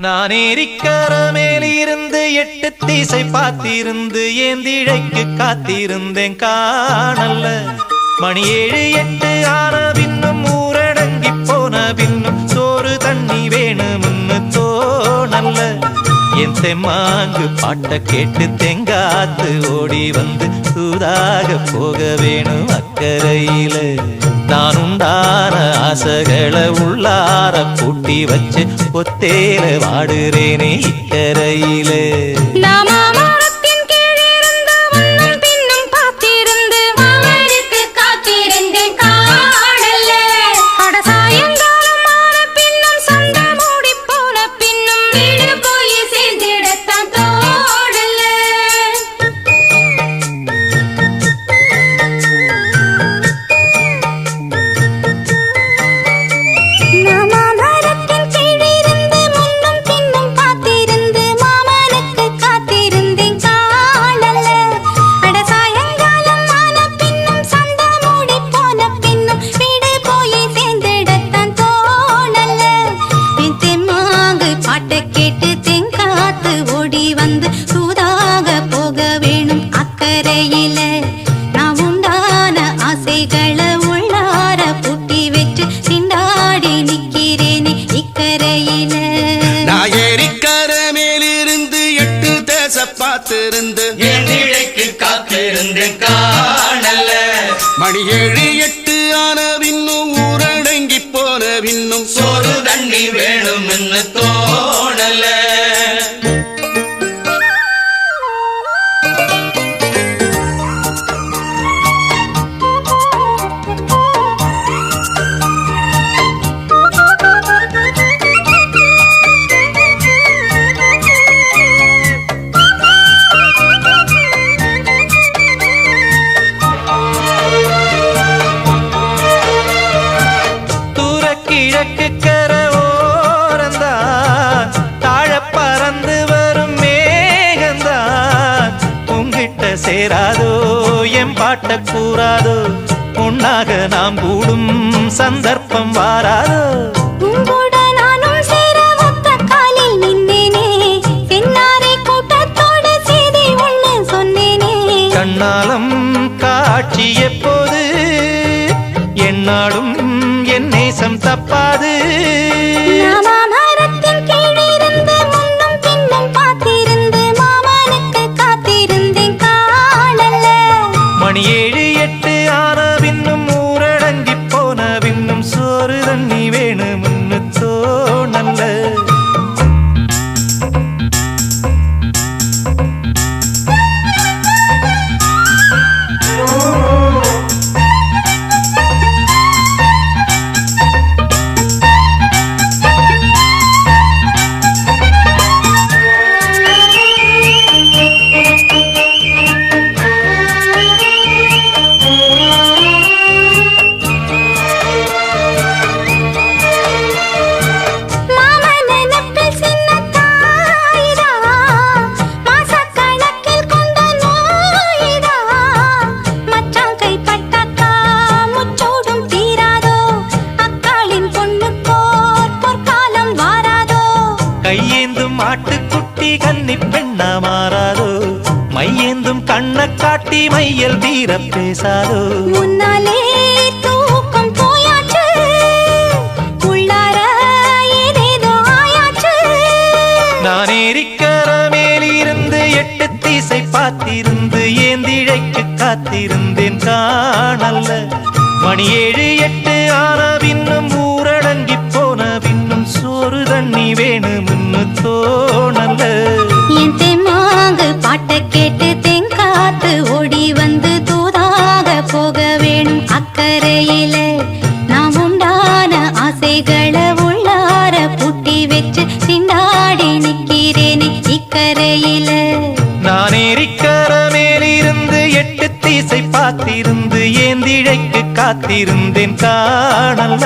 நான் ஏரிக்கர மேலிருந்து 8 திசை பார்த்திருந்து ஏந்திழைக்கு காத்திருந்தேன் காணல்ல. மணி 7 8 ஆன பின்னும் ஊரடங்கி போன பின்னும் சோறு தண்ணி வேணும்னு தோணல்ல. என் தெம்மாங்கு பாட்ட கேட்டு தெங்காத்து ஓடி வந்து தூதாக போக வேணும் அக்கறையில. நான் உண்டான ஆசைகளை உள்ளார பூட்டி வச்சு ஒத்தேல வாடுறேனே இக்கரையில. காத்திருந்தேன் காணல்ல. மணி 7 8 ஆன பின்னும் ஊரடங்கி போன பின்னும் சோறு தண்ணி வேணும்னு தோணல. கிழக்கு கர ஓரந்தான் தாழ பறந்து வரும் மேகந்தான் உங்கிட்ட சேராதோ என் பாட்ட கூறாதோ உன்னாக நாம் கூடும் சந்தர்ப்பம் வாராதோ. கண்ணாலம் காட்சி எப்போது என்னாலும் என் நேசம் தப்பாது. மணி 7 8 ஆன பின்னும் ஊரடங்கி போன பின்னும் சோறு தண்ணி வேணும்னு தோணல்ல. கையேந்தும் ஆட்டுக்குட்டி கன்னி பெண்ணா மாறாதோ மையேந்தும் கண்ண காட்டி மையல் தீர பேசாதோ. முன்னாலே தூக்கம் போயாச்சு உள்ளார ஏதேதோ ஆயாச்சு. நான் ஏரிக்கர மேலிருந்து 8 திசை பார்த்திருந்து ஏந்திழைக்கு காத்திருந்தேன் காணல்ல. மணி 7 8 ஆன பின்னும் ஊரடங்கி போன பின்னும் சோறு தண்ணி வேணும்னு தோணல்ல. என் தெம்மாங்கு பாட்ட கேட்டு தெங்காத்து ஓடி வந்து தூதாக போக வேணும் அக்கறையில. நாம் உண்டான ஆசைகளை உள்ளார பூட்டி வச்சு திண்டாடி நிக்கிறேனே இக்கரையில. நான் ஏரிக்கர மேலிருந்து 8 திசை பார்த்திருந்து ஏந்திழைக்கு காத்திருந்தேன் காணல்ல.